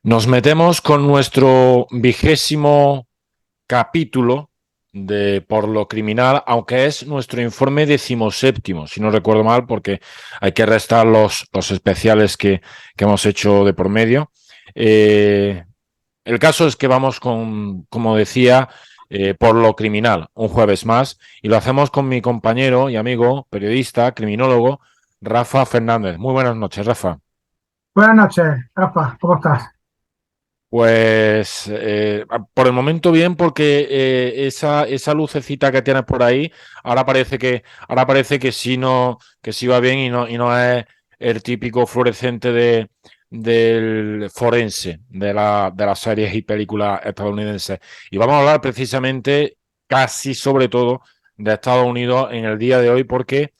Nos metemos con nuestro 20º capítulo de Por lo Criminal, aunque es nuestro informe 17º, si no recuerdo mal, porque hay que restar los especiales que hemos hecho de por medio. Eh, el caso es que vamos con, como decía, Por lo Criminal, un jueves más, y lo hacemos con mi compañero y amigo, periodista, criminólogo, Rafa Fernández. Muy buenas noches, Rafa. Buenas noches, Rafa, ¿cómo estás? Pues por el momento bien, porque esa lucecita que tienes por ahí, ahora parece que sí no, que sí va bien y no es el típico fluorescente del forense de las series y películas estadounidenses. Y vamos a hablar precisamente, casi sobre todo, de Estados Unidos en el día de hoy, porque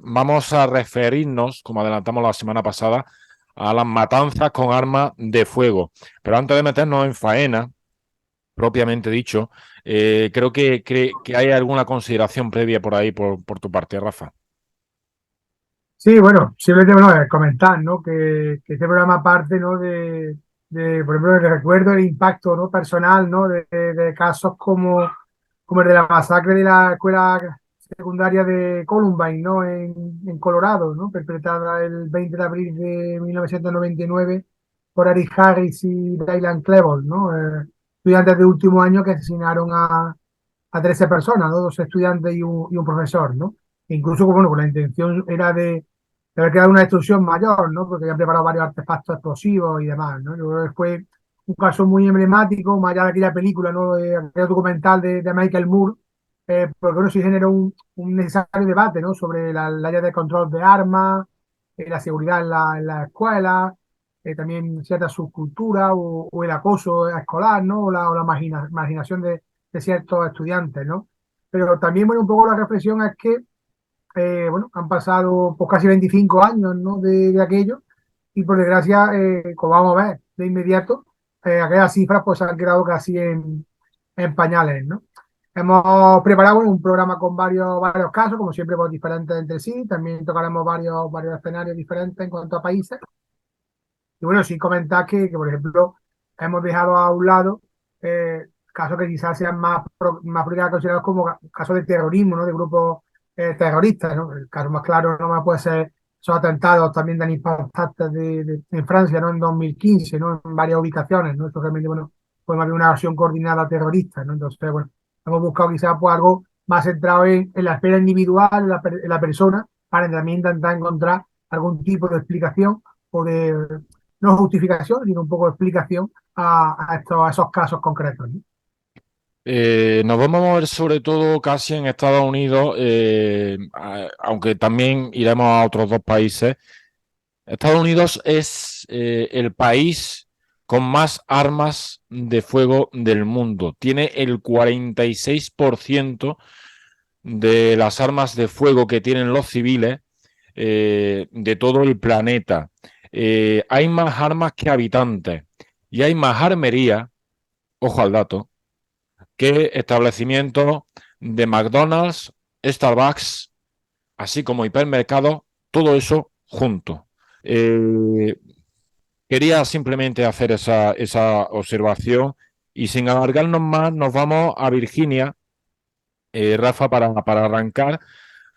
vamos a referirnos, como adelantamos la semana pasada, a las matanzas con armas de fuego. Pero antes de meternos en faena, propiamente dicho, creo que hay alguna consideración previa por ahí, por tu parte, Rafa. Sí, bueno, simplemente bueno, comentar, ¿no? Que este programa parte, ¿no? Por ejemplo, el recuerdo, el impacto, ¿no? Personal, ¿no? De casos como el de la masacre de la escuela secundaria de Columbine, ¿no? En Colorado, ¿no? Perpetrada el 20 de abril de 1999 por Eric Harris y Dylan Klebold, ¿no? Estudiantes de último año que asesinaron a 13 personas, ¿no? Dos estudiantes y un profesor, ¿no? E incluso, bueno, con la intención era de haber creado una destrucción mayor, ¿no? Porque habían preparado varios artefactos explosivos y demás, ¿no? Yo creo que fue un caso muy emblemático, más allá de aquella película, ¿no? De aquel documental de Michael Moore, porque bueno, sí generó un necesario debate, ¿no? Sobre la ley de control de armas, la seguridad en la escuela, también cierta subcultura o el acoso escolar, ¿no? O la marginación de ciertos estudiantes, ¿no? Pero también, bueno, un poco la reflexión es que, bueno, han pasado pues, casi 25 años, ¿no? de aquello, y por desgracia, como vamos a ver de inmediato, aquellas cifras pues se han quedado casi en pañales, ¿no? Hemos preparado bueno, un programa con varios casos, como siempre, pues, diferentes entre sí. También tocaremos varios escenarios diferentes en cuanto a países. Y bueno, sí comentar por ejemplo, hemos dejado a un lado casos que quizás sean más considerados como casos de terrorismo, ¿no? De grupos terroristas, ¿no? El caso más claro no más puede ser esos atentados también tan impactantes en Francia, ¿no? En 2015, ¿no? En varias ubicaciones, ¿no? Esto realmente, bueno, fue más bien una acción coordinada terrorista, ¿no? Entonces, bueno, hemos buscado quizás pues, algo más centrado en la esfera individual, en la persona, para también intentar encontrar algún tipo de explicación o de no justificación, sino un poco de explicación a esos casos concretos, ¿no? Nos vamos a mover sobre todo casi en Estados Unidos, aunque también iremos a otros dos países. Estados Unidos es el país con más armas de fuego del mundo. Tiene el 46% de las armas de fuego que tienen los civiles de todo el planeta. Hay más armas que habitantes y hay más armería, ojo al dato, que establecimientos de McDonald's, Starbucks, así como hipermercados, todo eso junto. Eh, Quería simplemente hacer esa observación y sin alargarnos más nos vamos a Virginia, Rafa, para arrancar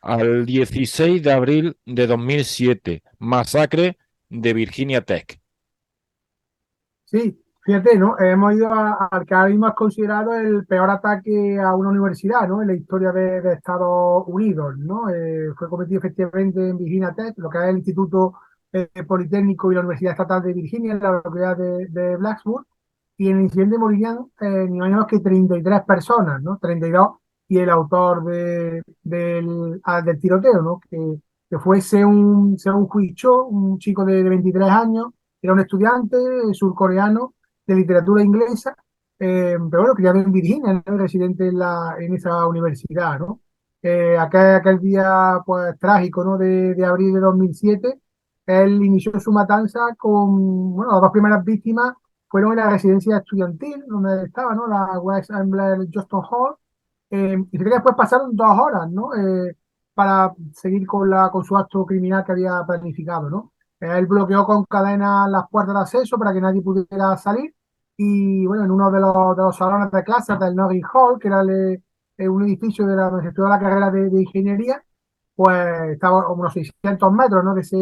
al 16 de abril de 2007, masacre de Virginia Tech. Sí, fíjate, ¿no? Hemos ido al que ahora mismo es considerado el peor ataque a una universidad, ¿no? En la historia de Estados Unidos, ¿no? Fue cometido efectivamente en Virginia Tech, lo que es el Instituto Politécnico y la Universidad Estatal de Virginia, en la localidad de Blacksburg, y en el incidente morirían ni más ni menos que 33 personas, ¿no? 32, y el autor del tiroteo, ¿no? Que fue Seung Hui Cho, un chico de 23 años, era un estudiante surcoreano de literatura inglesa, pero bueno, criado en Virginia, ¿no? Residente en esa universidad, ¿no? Aquel día pues, trágico, ¿no? de abril de 2007, él inició su matanza con, bueno, las dos primeras víctimas fueron en la residencia estudiantil donde él estaba, ¿no? La West Ambler Johnston Hall. Y creo que después pasaron 2 horas, ¿no? Para seguir con su acto criminal que había planificado, ¿no? Él bloqueó con cadenas las puertas de acceso para que nadie pudiera salir. Y bueno, en uno de los salones de clases del Norris Hall, que era un edificio donde se estudió la carrera de ingeniería, pues estaba a unos 600 metros, ¿no? de esa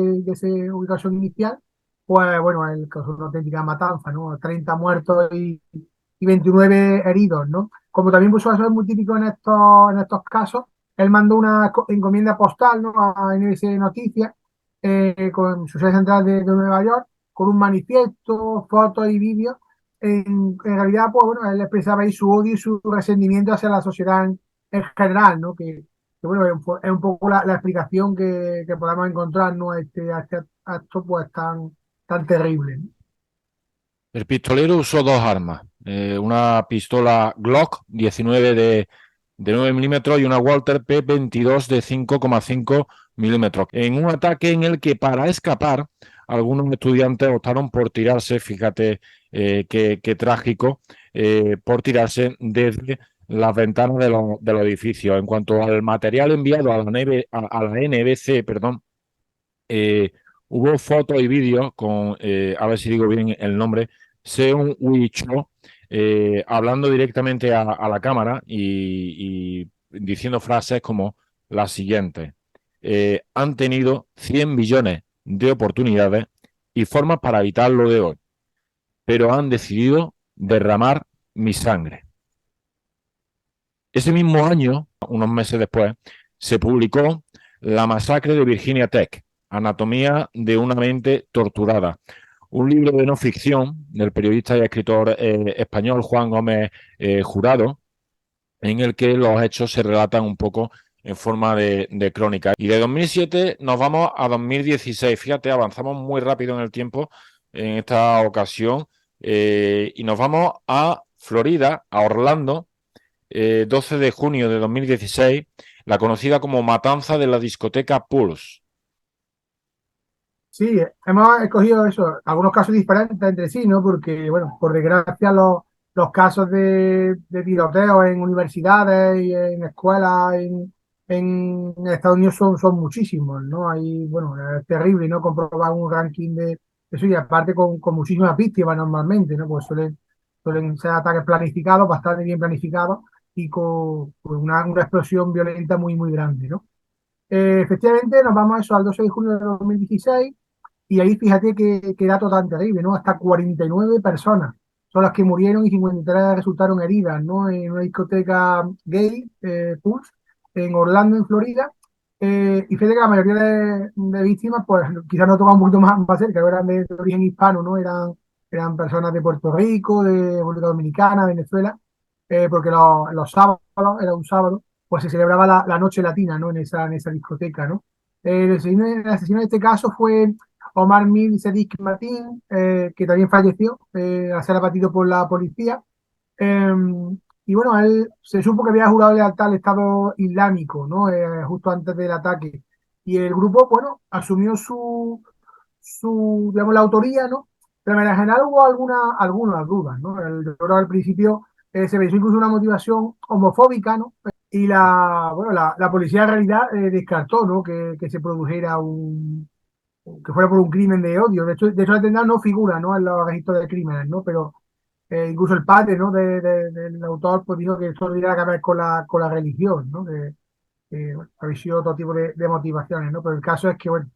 ubicación inicial. Pues bueno, él causó una auténtica matanza, ¿no? 30 muertos y 29 heridos, ¿no? Como también puso eso es muy típico en estos casos, él mandó una encomienda postal, ¿no? A NBC Noticias, con su sede central de Nueva York, con un manifiesto, fotos y vídeos. En realidad, pues bueno, él expresaba ahí su odio y su resentimiento hacia la sociedad en general, ¿no? Que, bueno, es un poco la explicación que podemos encontrar, ¿no? A este acto pues tan terrible, ¿no? El pistolero usó dos armas, una pistola Glock 19 de 9 milímetros y una Walter P22 de 5,5 milímetros, en un ataque en el que para escapar algunos estudiantes optaron por tirarse, fíjate qué trágico, por tirarse desde las ventanas de los edificios. En cuanto al material enviado a la NBC, perdón, eh, hubo fotos y vídeos con, a ver si digo bien el nombre, Seung Hui Cho, hablando directamente a la cámara y diciendo frases como las siguientes. Han tenido 100 billones de oportunidades y formas para evitar lo de hoy, pero han decidido derramar mi sangre. Ese mismo año, unos meses después, se publicó La masacre de Virginia Tech, Anatomía de una mente torturada, un libro de no ficción del periodista y escritor español Juan Gómez Jurado, en el que los hechos se relatan un poco en forma de crónica. Y de 2007 nos vamos a 2016. Fíjate, avanzamos muy rápido en el tiempo en esta ocasión y nos vamos a Florida, a Orlando, 12 de junio de 2016, la conocida como Matanza de la discoteca Pulse. Sí, hemos escogido eso, algunos casos diferentes entre sí, ¿no? Porque, bueno, por desgracia los casos de tiroteo en universidades y en escuelas en Estados Unidos son muchísimos, ¿no? Hay, bueno, es terrible, ¿no? Comprobar un ranking de eso y aparte con muchísimas víctimas normalmente, ¿no? Pues suelen ser ataques planificados, bastante bien planificados y con una explosión violenta muy, muy grande, ¿no? Efectivamente, nos vamos a eso al 12 de junio de 2016 y ahí fíjate qué dato tan terrible, ¿no? Hasta 49 personas son las que murieron y 53 resultaron heridas, ¿no? En una discoteca gay, Pulse, en Orlando, en Florida. Y fíjate que la mayoría de víctimas, pues quizás no tocan un poquito más cerca, eran de origen hispano, ¿no? Eran personas de Puerto Rico, de República Dominicana, Venezuela, porque los sábados, era un sábado, pues se celebraba la noche latina, ¿no? En esa discoteca, ¿no? El asesino en este caso fue Omar Mil Sedik Martín, que también falleció al ser abatido por la policía. Eh, y bueno, él se supo que había jurado lealtad al Estado Islámico, ¿no? Justo antes del ataque. Y el grupo, bueno, asumió digamos, la autoría, ¿no? Pero en general hubo algunas dudas, ¿no? Yo creo que al principio se pensó incluso una motivación homofóbica, ¿no? Y la policía en realidad descartó, ¿no? Que se produjera que fuera por un crimen de odio. De hecho el atentado no figura, ¿no? En los registros de crímenes, ¿no? Pero incluso el padre, ¿no? Del autor pues dijo que esto tuviera que ver con la religión, ¿no? Bueno, había sido otro tipo de motivaciones, ¿no? Pero el caso es que, bueno,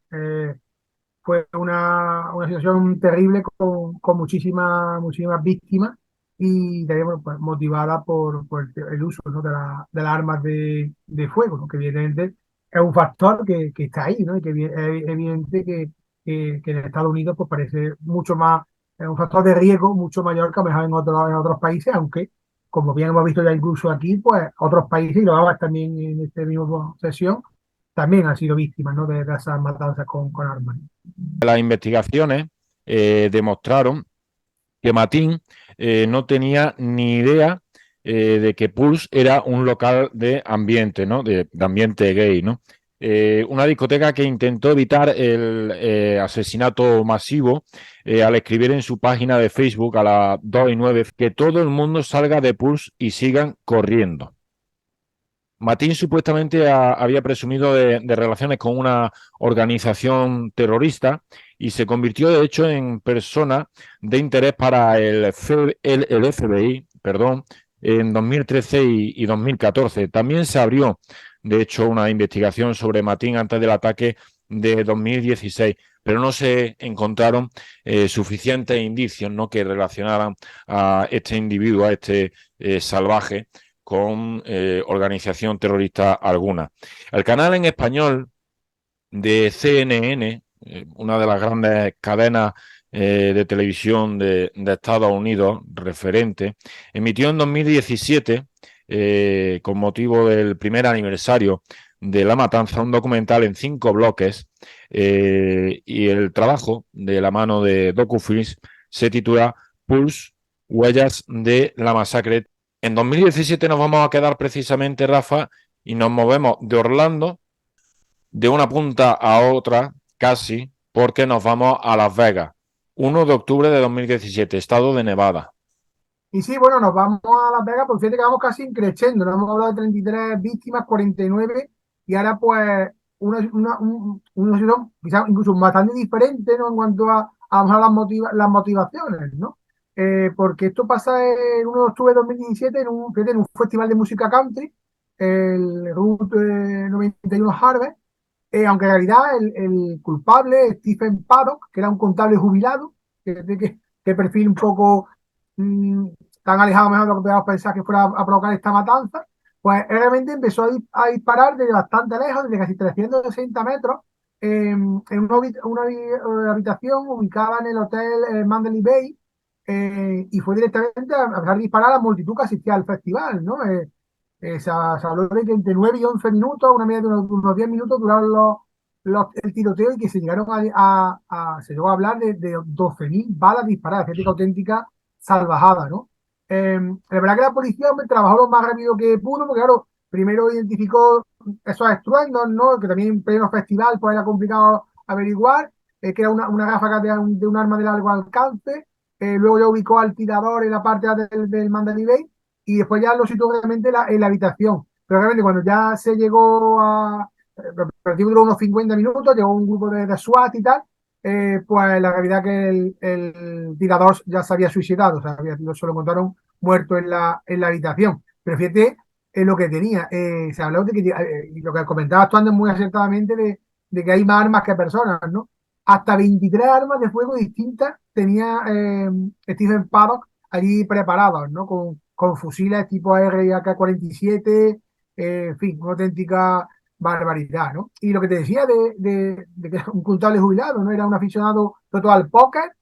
fue una situación terrible con muchísimas víctimas y también, bueno, pues, motivada por el uso, ¿no? de las armas de fuego, ¿no? Que evidentemente es un factor que está ahí, ¿no? Y que es evidente que en Estados Unidos pues parece mucho más, es un factor de riesgo mucho mayor que a lo mejor en otros países, aunque como bien hemos visto ya incluso aquí, pues otros países, y lo vamos también en esta misma sesión, también han sido víctimas, ¿no? de esas matanzas con armas. Las investigaciones demostraron que Matín no tenía ni idea de que Pulse era un local de ambiente, ¿no? De ambiente gay, ¿no? Una discoteca que intentó evitar el asesinato masivo al escribir en su página de Facebook a las 2:09 que todo el mundo salga de Pulse y sigan corriendo. Matin supuestamente había presumido de relaciones con una organización terrorista y se convirtió de hecho en persona de interés para el FBI, perdón, en 2013 y 2014. También se abrió, de hecho, una investigación sobre Matin antes del ataque de 2016, pero no se encontraron suficientes indicios, ¿no?, que relacionaran a este individuo, a este salvaje, con organización terrorista alguna. El canal en español de CNN, una de las grandes cadenas de televisión de Estados Unidos, referente, emitió en 2017, con motivo del primer aniversario de la matanza, un documental en 5 bloques, y el trabajo de la mano de DocuFilms se titula Pulse, Huellas de la Masacre. En 2017 nos vamos a quedar precisamente, Rafa, y nos movemos de Orlando de una punta a otra, casi, porque nos vamos a Las Vegas. 1 de octubre de 2017, estado de Nevada. Y sí, bueno, nos vamos a Las Vegas, por fíjate que vamos casi creciendo, nos hemos hablado de 33 víctimas, 49, y ahora pues una situación quizás incluso bastante diferente, ¿no? En cuanto a lo mejor las motivaciones, ¿no? Porque esto pasa el 1 de octubre de 2017 fíjate, en un festival de música country, el Route 91 Harvest, aunque en realidad el culpable, Stephen Paddock, que era un contable jubilado, que perfil un poco mm, tan alejado mejor de lo que podíamos pensar que fuera a provocar esta matanza, pues él realmente empezó a disparar desde bastante lejos, desde casi 360 metros, en una habitación ubicada en el hotel Mandalay Bay, y fue directamente a empezar a disparar a la multitud que asistía al festival, ¿no? Se habló de que entre 9 y 11 minutos, una media de unos 10 minutos duraron el tiroteo, y que se llegaron se llegó a hablar de 12.000 balas disparadas, fíjate, auténtica salvajada, ¿no? La verdad que la policía, hombre, trabajó lo más rápido que pudo, porque claro, primero identificó esos estruendos, ¿no? Que también en pleno festival pues era complicado averiguar, que era una ráfaga de un arma de largo alcance. Luego ya ubicó al tirador en la parte del Mandalay Bay, y después ya lo situó realmente en la habitación. Pero realmente cuando ya se llegó el partido duró unos 50 minutos, llegó un grupo de SWAT y tal, pues la realidad que el tirador ya se había suicidado, o sea, se lo encontraron muerto en la habitación. Pero fíjate lo que tenía. Se habló de que, y lo que comentabas tú antes muy acertadamente, de que hay más armas que personas, ¿no? Hasta 23 armas de fuego distintas tenía Stephen Paddock allí preparados, ¿no? Con fusiles tipo AR y AK-47, en fin, una auténtica barbaridad, ¿no? Y lo que te decía de que era un contable jubilado, ¿no? Era un aficionado sobre todo al póker,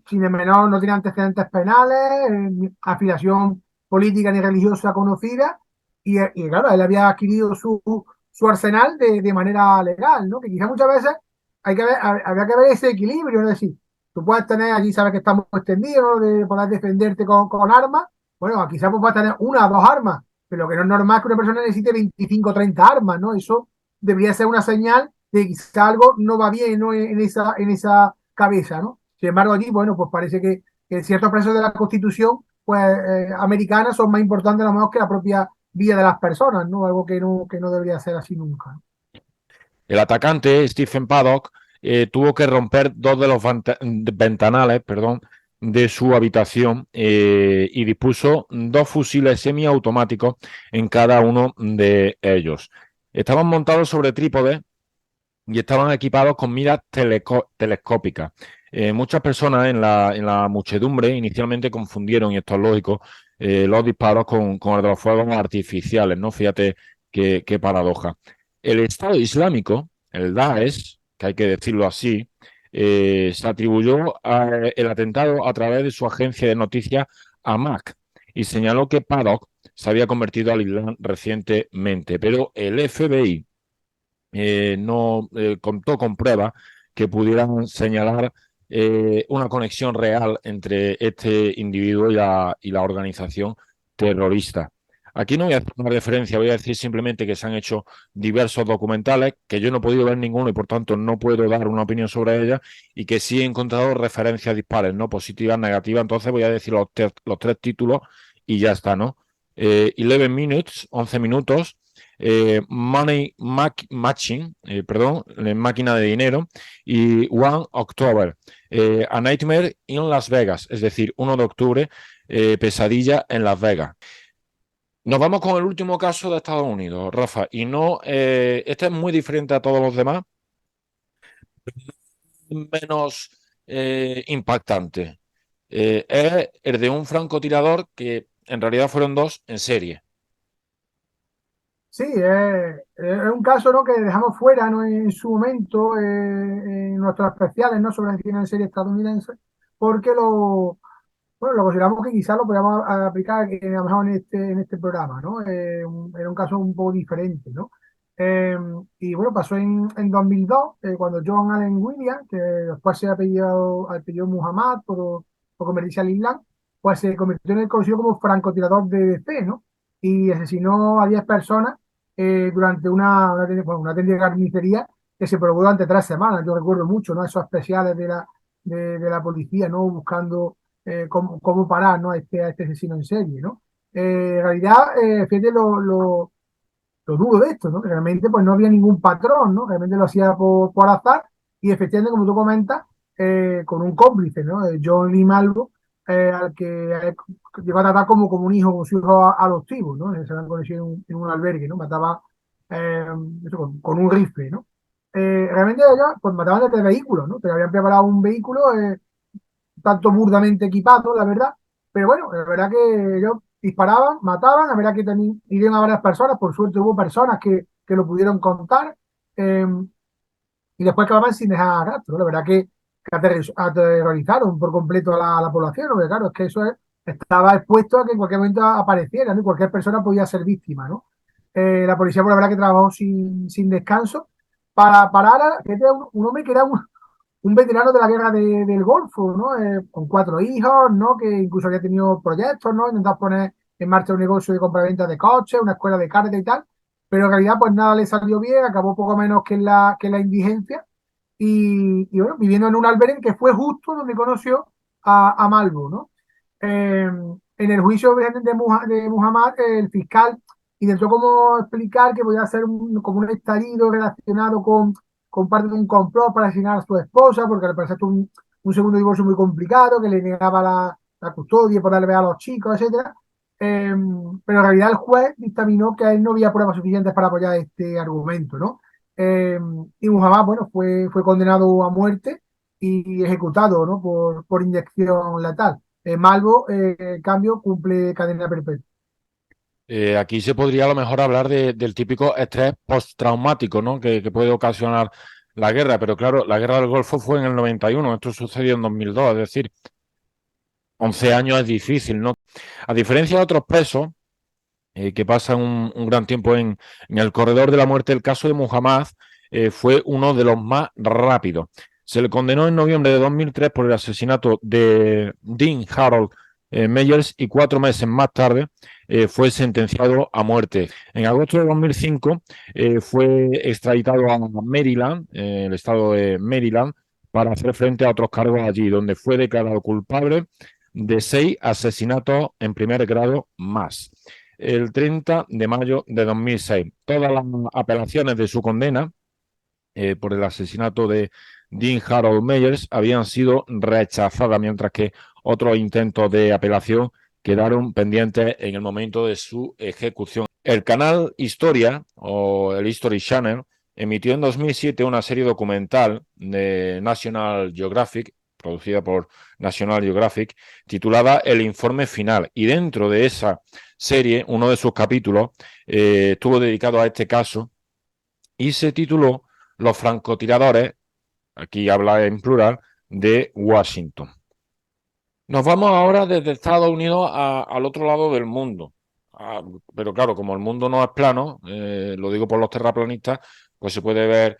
sin el menor, no tenía antecedentes penales, afiliación política ni religiosa conocida, y claro, él había adquirido su arsenal de manera legal, ¿no? Que quizás muchas veces había que ver ese equilibrio, ¿no? Es decir, tú puedes tener, allí sabes que estamos extendidos, ¿no? De poder defenderte con armas, bueno, quizás pues puedes tener una o dos armas, pero lo que no es normal es que una persona necesite 25 o 30 armas, ¿no? Eso debería ser una señal de que quizás algo no va bien, ¿no? En esa cabeza, ¿no? Sin embargo, allí, bueno, pues parece que ciertos presos de la Constitución, pues, americana, son más importantes a lo mejor que la propia vida de las personas, ¿no? Algo que no debería ser así nunca. El atacante, Stephen Paddock, tuvo que romper 2 de los ventanales, perdón, de su habitación, y dispuso 2 fusiles semiautomáticos en cada uno de ellos. Estaban montados sobre trípodes y estaban equipados con miras telescópicas. Muchas personas en la muchedumbre inicialmente confundieron, y esto es lógico, los disparos con el de los fuegos artificiales, ¿no? Fíjate qué paradoja. El Estado Islámico, el Daesh, que hay que decirlo así, se atribuyó el atentado a través de su agencia de noticias AMAC y señaló que Paddock se había convertido al Islam recientemente, pero el FBI no contó con pruebas que pudieran señalar una conexión real entre este individuo y la organización terrorista. Aquí no voy a hacer una referencia, voy a decir simplemente que se han hecho diversos documentales, que yo no he podido ver ninguno y por tanto no puedo dar una opinión sobre ellas, y que sí he encontrado referencias dispares, ¿no? Positivas, negativas. Entonces voy a decir los 3 títulos y ya está, ¿no? 11 Minutes, 11 minutos, Money Matching, perdón, Máquina de Dinero, y 1 October, A Nightmare in Las Vegas, es decir, 1 de octubre, Pesadilla en Las Vegas. Nos vamos con el último caso de Estados Unidos, Rafa, y no, este es muy diferente a todos los demás, menos impactante. Es el de un francotirador que en realidad fueron dos en serie. Sí, es un caso, ¿no?, que dejamos fuera, ¿no?, en su momento, en nuestros especiales, ¿no?, sobre asesinos en serie estadounidense, porque bueno, lo consideramos que quizás lo podíamos aplicar a lo mejor en este programa, ¿no? Era un caso un poco diferente, ¿no? Y bueno, pasó en 2002, cuando John Allen Williams, que después se ha apellido Muhammad por convertirse al Islam, pues se convirtió en el conocido como francotirador de DC, ¿no? Y asesinó a 10 personas durante una técnica de carnicería que se prolongó durante 3 semanas. Yo recuerdo mucho, ¿no?, esos especiales de la policía, ¿no?, buscando cómo parar, ¿no?, a este asesino en serie, ¿no? En realidad, fíjate lo duro de esto, ¿no? Que realmente pues no había ningún patrón, ¿no? Realmente lo hacía por azar y efectivamente, como tú comentas, con un cómplice, ¿no? John Lee Malvo, al que llegó a tratar como un hijo, como su hijo adoptivo, ¿no? Se habían conocido en un albergue, ¿no? Mataba eh, eso, con un rifle, ¿no? Realmente ellos pues mataban desde vehículos, ¿no? Pero habían preparado un vehículo tanto burdamente equipado, la verdad. Pero bueno, la verdad que ellos disparaban, mataban, la verdad que también hirieron a varias personas, por suerte hubo personas que lo pudieron contar, eh, y después acababan sin dejar rastro, ¿no? La verdad que aterrorizaron por completo a la población, porque claro, es que estaba expuesto a que en cualquier momento apareciera, ¿no? Y cualquier persona podía ser víctima, ¿no? La policía, por la verdad, que trabajó sin descanso para parar a que era un hombre que era un veterano de la guerra del Golfo, ¿no? Con 4 hijos, ¿no? Que incluso había tenido proyectos, ¿no? Intentar poner en marcha un negocio de compraventa de coches, una escuela de karate y tal, pero en realidad pues nada le salió bien, acabó poco menos que en la indigencia y bueno, viviendo en un albergue que fue justo donde conoció a Malvo, ¿no? En el juicio de Muhammad, el fiscal intentó como explicar que podía ser como un estallido relacionado con parte de un complot para asesinar a su esposa, porque al parecer tuvo un segundo divorcio muy complicado, que le negaba la custodia por darle a los chicos, etcétera. Pero en realidad el juez dictaminó que a él no había pruebas suficientes para apoyar este argumento, ¿no? Eh, y Muhammad, bueno, fue condenado a muerte y ejecutado, ¿no?, por inyección letal. Malvo, en cambio, cumple cadena perpetua. Aquí se podría a lo mejor hablar del típico estrés postraumático, ¿no? Que puede ocasionar la guerra, pero claro, la guerra del Golfo fue en el 91, esto sucedió en 2002, es decir, 11 años es difícil, ¿no? A diferencia de otros presos que pasan un gran tiempo en el corredor de la muerte, el caso de Muhammad fue uno de los más rápidos. Se le condenó en noviembre de 2003 por el asesinato de Dean Harold Meyers y 4 meses más tarde fue sentenciado a muerte. En agosto de 2005 fue extraditado a Maryland, el estado de Maryland, para hacer frente a otros cargos allí, donde fue declarado culpable de 6 asesinatos en primer grado más el 30 de mayo de 2006. Todas las apelaciones de su condena por el asesinato de Dean Harold Meyers habían sido rechazadas, mientras que otros intentos de apelación quedaron pendientes en el momento de su ejecución. El canal Historia, o el History Channel, emitió en 2007 una serie documental de National Geographic, producida por National Geographic, titulada El Informe Final. Y dentro de esa serie, uno de sus capítulos estuvo dedicado a este caso y se tituló Los francotiradores, aquí habla en plural, de Washington. Nos vamos ahora desde Estados Unidos al otro lado del mundo. Pero claro, como el mundo no es plano, lo digo por los terraplanistas, pues se puede ver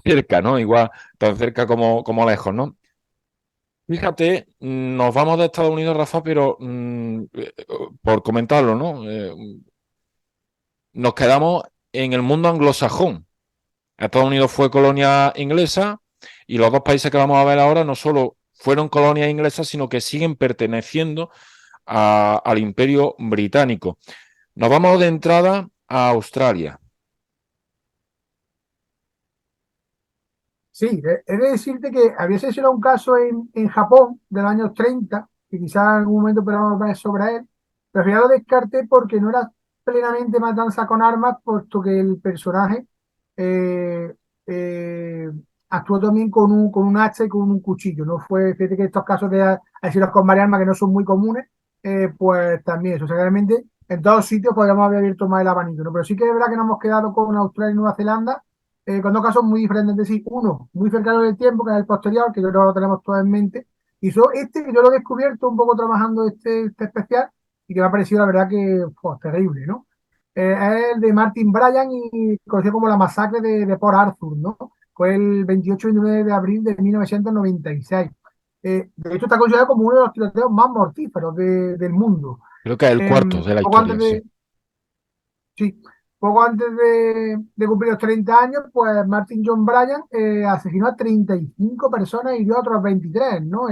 cerca, ¿no? Igual, tan cerca como lejos, ¿no? Fíjate, nos vamos de Estados Unidos, Rafa, pero por comentarlo, ¿no? Nos quedamos en el mundo anglosajón. Estados Unidos fue colonia inglesa y los dos países que vamos a ver ahora no solo fueron colonias inglesas, sino que siguen perteneciendo al Imperio Británico. Nos vamos de entrada a Australia. Sí, he de decirte que había sido un caso en Japón de los años 30, que quizás en algún momento podamos ver sobre él, pero al final lo descarté porque no era plenamente matanza con armas, puesto que el personaje eh, eh, actuó también con un hacha y con un cuchillo. No fue, fíjate que estos casos de asesinos con varias armas que no son muy comunes, pues también eso. O sea, realmente en todos sitios podríamos haber abierto más el abanico, ¿no? Pero sí que es verdad que nos hemos quedado con Australia y Nueva Zelanda con dos casos muy diferentes de sí. Uno, muy cercano en el tiempo, que es el posterior, que yo creo que lo tenemos todos en mente. Y este que yo lo he descubierto un poco trabajando este especial y que me ha parecido, la verdad, que pues, terrible, ¿no? Es el de Martin Bryan y conocido como la masacre de Port Arthur, ¿no? Fue el 28 y 29 de abril de 1996. De hecho, está considerado como uno de los tiroteos más mortíferos del mundo. Creo que es el cuarto de la Poco antes historia, sí. de, Sí, poco antes de cumplir los 30 años, pues Martin John Bryan asesinó a 35 personas y hirió a otros 23, ¿no?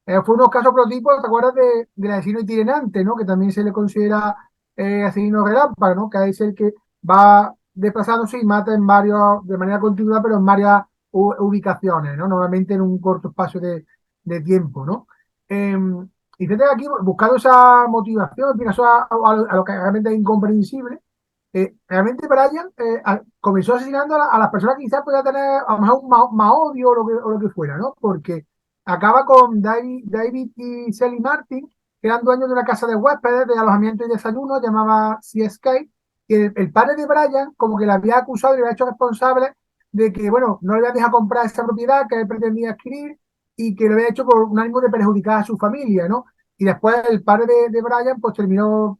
Fue unos casos prototipos, ¿te acuerdas del asesino itinerante, ¿no? Que también se le considera asesino relámpago, ¿no? Que es el que va desplazándose y mata en varios, de manera continua, pero en varias ubicaciones, ¿no? Normalmente en un corto espacio de tiempo, ¿no? Y fíjate aquí, buscando esa motivación, mira, eso a lo que realmente es incomprensible realmente Brian comenzó asesinando a las personas que quizás podía tener a lo mejor más odio o lo que fuera, ¿no? Porque acaba con David y Sally Martin, que eran dueños de una casa de huéspedes de alojamiento y desayuno, llamaba CSK, y el padre de Brian como que le había acusado y le había hecho responsable de que, bueno, no le había dejado comprar esa propiedad que él pretendía adquirir y que lo había hecho por un ánimo de perjudicar a su familia, ¿no? Y después el padre de Brian pues terminó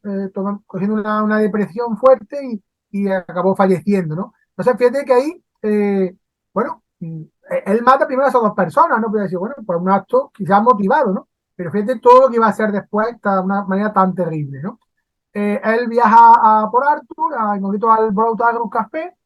cogiendo una depresión fuerte y acabó falleciendo, ¿no? Entonces fíjate que ahí, bueno, él mata primero a esas dos personas, ¿no? Puede decir, bueno, por un acto quizás motivado, ¿no? Pero fíjate todo lo que iba a hacer después de una manera tan terrible, ¿no? Él viaja por Arthur, en concreto al Broad Café,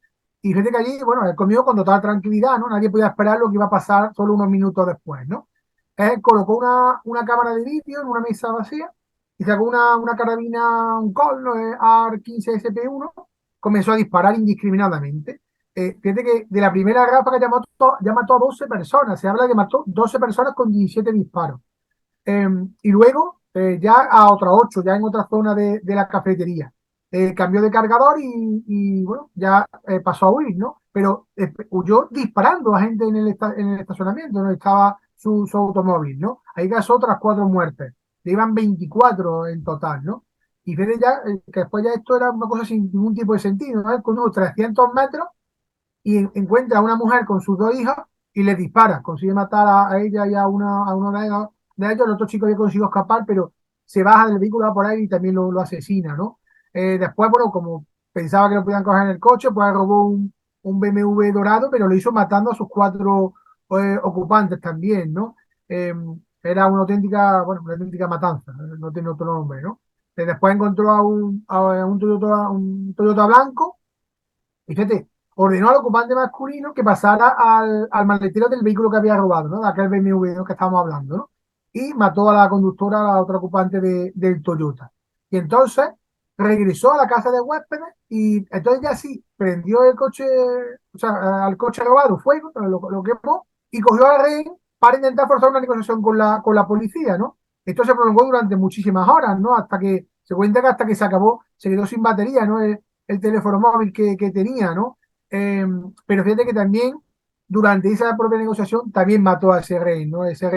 y fíjate que allí, bueno, él comió con total tranquilidad, ¿no? Nadie podía esperar lo que iba a pasar solo unos minutos después, ¿no? Él colocó una cámara de vídeo en una mesa vacía y sacó una carabina, un Colt, ¿no? AR-15 SP1, comenzó a disparar indiscriminadamente. Fíjate que de la primera ráfaga ya mató a 12 personas. Se habla de que mató 12 personas con 17 disparos. Eh, y luego ya a otras 8, ya en otra zona de la cafetería. Cambió de cargador y, bueno, ya pasó a huir, ¿no? Pero huyó disparando a gente en el estacionamiento donde estaba su automóvil, ¿no? Ahí causó otras 4 muertes. Le iban 24 en total, ¿no? Y fíjate ya que después ya esto era una cosa sin ningún tipo de sentido, ¿no? Él con unos 300 metros y encuentra a una mujer con sus dos hijas y le dispara. Consigue matar a ella y a uno de ellos. El otro chico ya consiguió escapar, pero se baja del vehículo va por ahí y también lo asesina, ¿no? Después, bueno, como pensaba que lo podían coger en el coche, pues robó un BMW dorado, pero lo hizo matando a sus 4 ocupantes también, ¿no? Eh, Era una auténtica matanza, no tiene otro nombre, ¿no? Después encontró a un Toyota blanco y fíjate, ordenó al ocupante masculino que pasara al maletero del vehículo que había robado, ¿no? De aquel BMW, ¿no? Que estábamos hablando, ¿no? Y mató a la conductora, a la otra ocupante del Toyota. Y entonces regresó a la casa de huéspedes y entonces ya sí, prendió el coche, o sea, al coche robado, fuego, lo quemó y cogió al rehén para intentar forzar una negociación con la policía, ¿no? Esto se prolongó durante muchísimas horas, ¿no? Hasta que se cuenta que hasta que se acabó, se quedó sin batería, ¿no? El teléfono móvil que tenía, ¿no? Pero fíjate que también durante esa propia negociación también mató a ese rehén, ¿no? Ese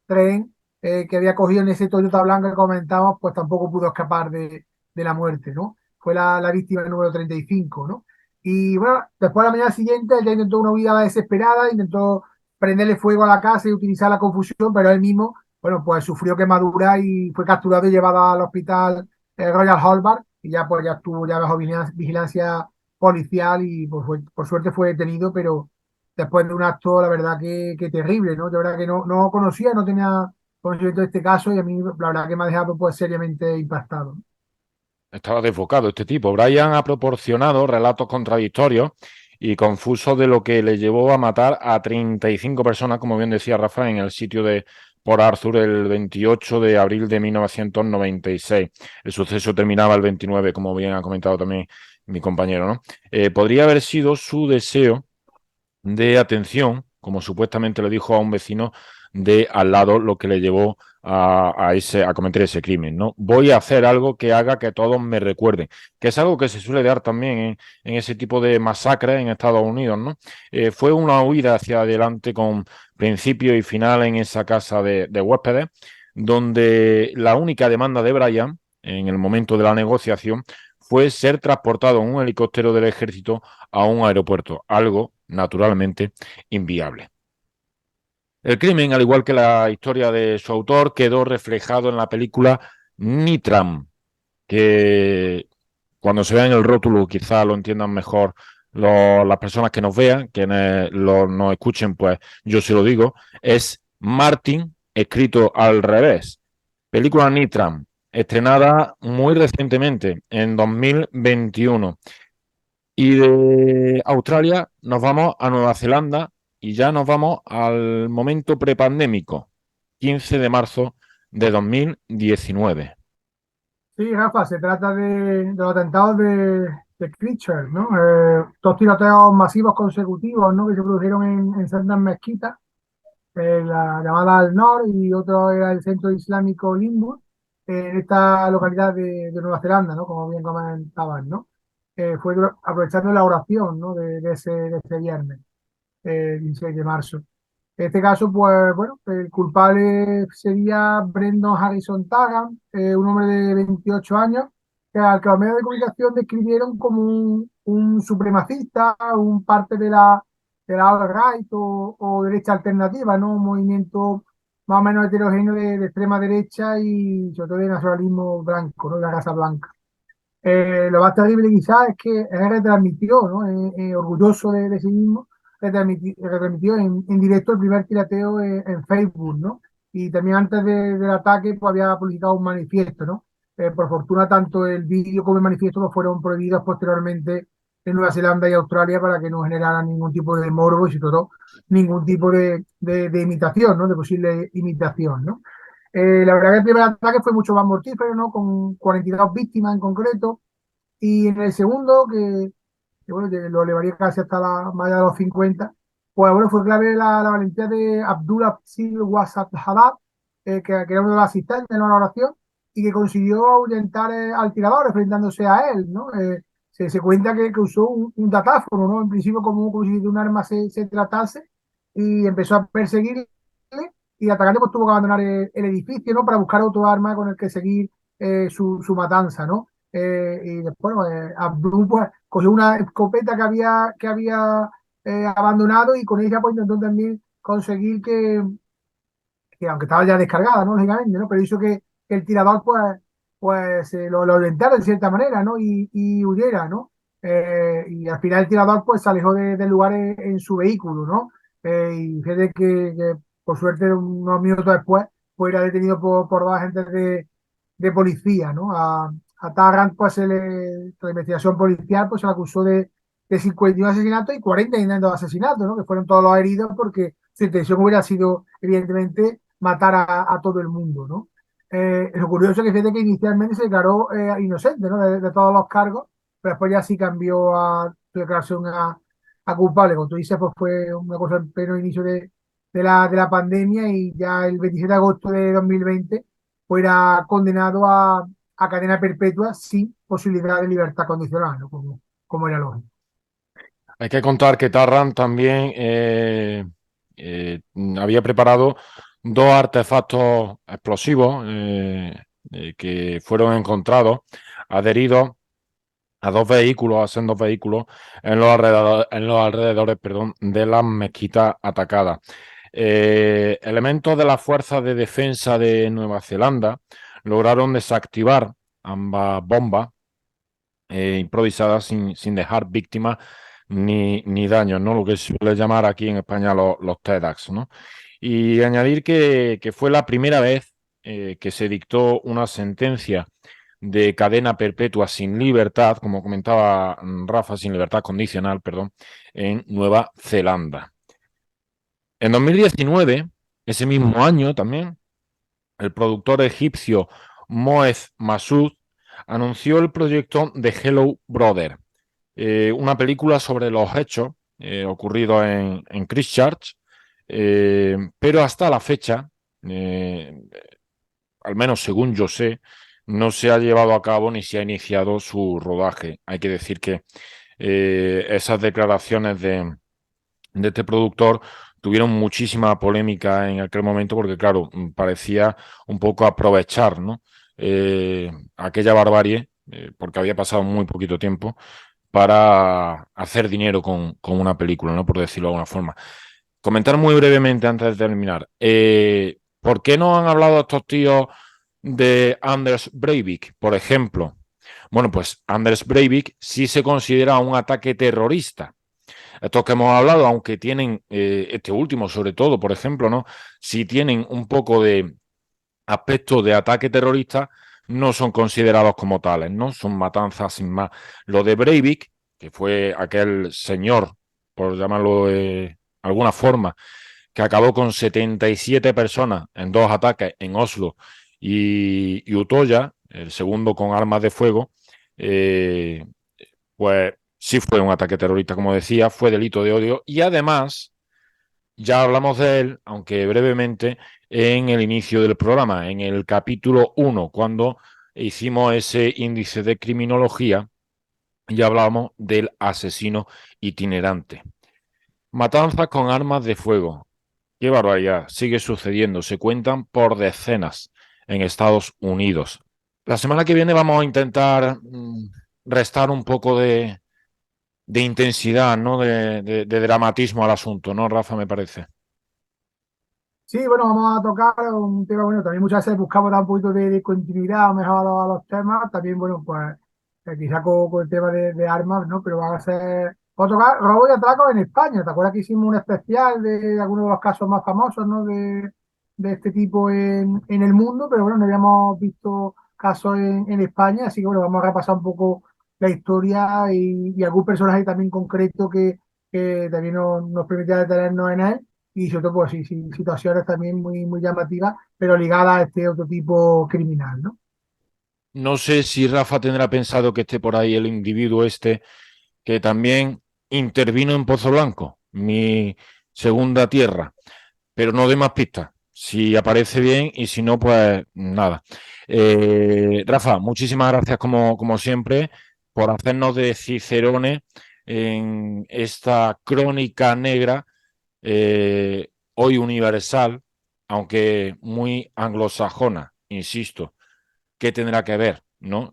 rehén que había cogido en ese Toyota blanco que comentábamos, pues tampoco pudo escapar de la muerte, ¿no? Fue la víctima número 35, ¿no? Y bueno, después a la mañana siguiente él ya intentó una huida desesperada, intentó prenderle fuego a la casa y utilizar la confusión, pero él mismo, bueno, pues sufrió quemadura y fue capturado y llevado al hospital Royal Hobart y ya pues ya estuvo ya bajo vigilancia policial y por suerte fue detenido, pero después de un acto, la verdad que terrible, ¿no? De verdad que no conocía, no tenía conocimiento de este caso y a mí la verdad que me ha dejado pues seriamente impactado. Estaba desbocado este tipo. Brian ha proporcionado relatos contradictorios y confusos de lo que le llevó a matar a 35 personas, como bien decía Rafa, en el sitio de por Arthur el 28 de abril de 1996. El suceso terminaba el 29, como bien ha comentado también mi compañero, ¿no? Podría haber sido su deseo de atención, como supuestamente le dijo a un vecino de al lado, lo que le llevó a cometer ese crimen, ¿no? Voy a hacer algo que haga que todos me recuerden, que es algo que se suele dar también en ese tipo de masacres en Estados Unidos, ¿no? Fue una huida hacia adelante con principio y final en esa casa de huéspedes, donde la única demanda de Brian, en el momento de la negociación, fue ser transportado en un helicóptero del ejército a un aeropuerto, algo naturalmente inviable. El crimen, al igual que la historia de su autor, quedó reflejado en la película Nitram, que cuando se vea en el rótulo quizá lo entiendan mejor las personas que nos vean, quienes nos escuchen, pues yo se lo digo, es Martin escrito al revés. Película Nitram, estrenada muy recientemente, en 2021. Y de Australia nos vamos a Nueva Zelanda y ya nos vamos al momento prepandémico, 15 de marzo de 2019. Sí, Rafa, se trata de los atentados de Christchurch, ¿no? Dos tiroteos masivos consecutivos, ¿no? Que se produjeron en sendas mezquitas, la llamada Al-Noor y otro era el centro islámico Linwood, en esta localidad de Nueva Zelanda, ¿no? Como bien comentaban, ¿no? Fue aprovechando la oración, ¿no? De ese viernes, 16 de marzo. En este caso, pues bueno, el culpable sería Brendan Harrison Taggart, un hombre de 28 años, al que los medios de comunicación describieron como un supremacista, un parte de la alt-right o derecha alternativa, ¿no? Un movimiento más o menos heterogéneo de extrema derecha y sobre todo de nacionalismo blanco, ¿no? De la Casa Blanca. Lo más terrible quizás es que él retransmitió, ¿no? Orgulloso de sí mismo, retransmitió en directo el primer tirateo en Facebook, ¿no? Y también antes del ataque pues, había publicado un manifiesto, ¿no? Por fortuna, tanto el vídeo como el manifiesto pues, fueron prohibidos posteriormente en Nueva Zelanda y Australia para que no generaran ningún tipo de morbo y sobre todo ningún tipo de imitación, ¿no? De posible imitación, ¿no? La verdad que el primer ataque fue mucho más mortífero, ¿no? Con 42 víctimas en concreto. Y en el segundo, que, bueno, que lo elevaría casi hasta la malla de los 50, pues bueno, fue clave la valentía de Abdullah Sil Wasat Haddad, que era uno de los asistentes en la oración, y que consiguió ahuyentar al tirador enfrentándose a él, ¿no? Se cuenta que usó un datáfono, ¿no? En principio como si de un arma se tratase, y empezó a perseguirle, y el atacante pues tuvo que abandonar el edificio, ¿no? Para buscar otro arma con el que seguir su matanza, ¿no? Y después, pues, Abdul pues, cogió una escopeta que había abandonado y con ella pues, intentó también conseguir que aunque estaba ya descargada, ¿no? Lógicamente, ¿no? Pero hizo que el tirador pues lo orientara de cierta manera, ¿no? Y huyera, ¿no? Y al final el tirador pues se alejó del lugar en su vehículo, ¿no? Y fíjate que, por suerte unos minutos después pues era detenido por dos agentes de policía, ¿no? A Tarrant pues la investigación policial pues se le acusó de 51 asesinatos y 40 intentos de asesinato, ¿no? Que fueron todos los heridos porque su intención hubiera sido, evidentemente, matar a todo el mundo, ¿no? Lo curioso es que fíjate que inicialmente se declaró inocente, ¿no? De todos los cargos, pero después ya sí cambió su declaración a culpable. Como tú dices, pues fue una cosa en pleno inicio de la pandemia y ya el 27 de agosto de 2020 fuera condenado a cadena perpetua sin posibilidad de libertad condicional, ¿no? Como era lógico. Hay que contar que Tarrant también había preparado dos artefactos explosivos que fueron encontrados adheridos a dos vehículos, a sendos vehículos en los alrededores, perdón, de las mezquitas atacadas. Elementos de las fuerzas de defensa de Nueva Zelanda lograron desactivar ambas bombas improvisadas sin dejar víctimas ni daños, ¿no? Lo que se suele llamar aquí en España los TEDx, ¿no? Y añadir que fue la primera vez que se dictó una sentencia de cadena perpetua sin libertad, como comentaba Rafa, sin libertad condicional, perdón, en Nueva Zelanda. En 2019 Ese mismo año también, el productor egipcio Moed Massoud anunció el proyecto de Hello Brother, una película sobre los hechos ocurridos en Christchurch, pero hasta la fecha, eh, al menos según yo sé, no se ha llevado a cabo ni se ha iniciado su rodaje. Hay que decir que esas declaraciones de este productor tuvieron muchísima polémica en aquel momento porque, claro, parecía un poco aprovechar, ¿no? Aquella barbarie, porque había pasado muy poquito tiempo, para hacer dinero con una película, ¿no? Por decirlo de alguna forma. Comentar muy brevemente antes de terminar. ¿Por qué no han hablado estos tíos de Anders Breivik, por ejemplo? Bueno, pues Anders Breivik sí se considera un ataque terrorista. Estos que hemos hablado, aunque tienen, este último sobre todo, por ejemplo, ¿no? Si tienen un poco de aspecto de ataque terrorista, no son considerados como tales, ¿no? Son matanzas sin más. Lo de Breivik, que fue aquel señor, por llamarlo de alguna forma, que acabó con 77 personas en dos ataques en Oslo y Utoya, el segundo con armas de fuego, eh, pues sí fue un ataque terrorista, como decía, fue delito de odio y además ya hablamos de él, aunque brevemente, en el inicio del programa, en el capítulo 1, cuando hicimos ese índice de criminología, ya hablábamos del asesino itinerante. Matanzas con armas de fuego. Qué barbaridad, sigue sucediendo, se cuentan por decenas en Estados Unidos. La semana que viene vamos a intentar restar un poco de intensidad, ¿no? De dramatismo al asunto, ¿no, Rafa? Me parece. Sí, bueno, vamos a tocar un tema, bueno, también muchas veces buscamos dar un poquito de continuidad mejor a los temas, también, bueno, pues quizá con el tema de armas, ¿no? Pero van a ser, vamos a tocar robo y atraco en España. ¿Te acuerdas que hicimos un especial de algunos de los casos más famosos, ¿no? De este tipo en el mundo, pero bueno, no habíamos visto casos en España, así que bueno, vamos a repasar un poco la historia y algún personaje también concreto que también nos permitía detenernos en él y sobre todo, pues sí, sí, situaciones también muy llamativas, pero ligadas a este otro tipo criminal, ¿no? No sé si Rafa tendrá pensado que esté por ahí el individuo este que también intervino en Pozo Blanco, mi segunda tierra, pero no doy más pistas. Si aparece bien y si no, pues nada. Rafa, muchísimas gracias como siempre por hacernos de Cicerone en esta crónica negra, hoy universal, aunque muy anglosajona, insisto. ¿Qué tendrá que ver? ¿No?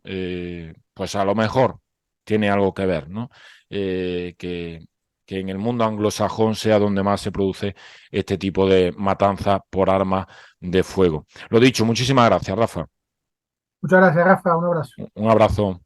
Pues a lo mejor tiene algo que ver, ¿no? Que en el mundo anglosajón sea donde más se produce este tipo de matanza por armas de fuego. Lo dicho, muchísimas gracias, Rafa. Muchas gracias, Rafa, un abrazo. Un abrazo.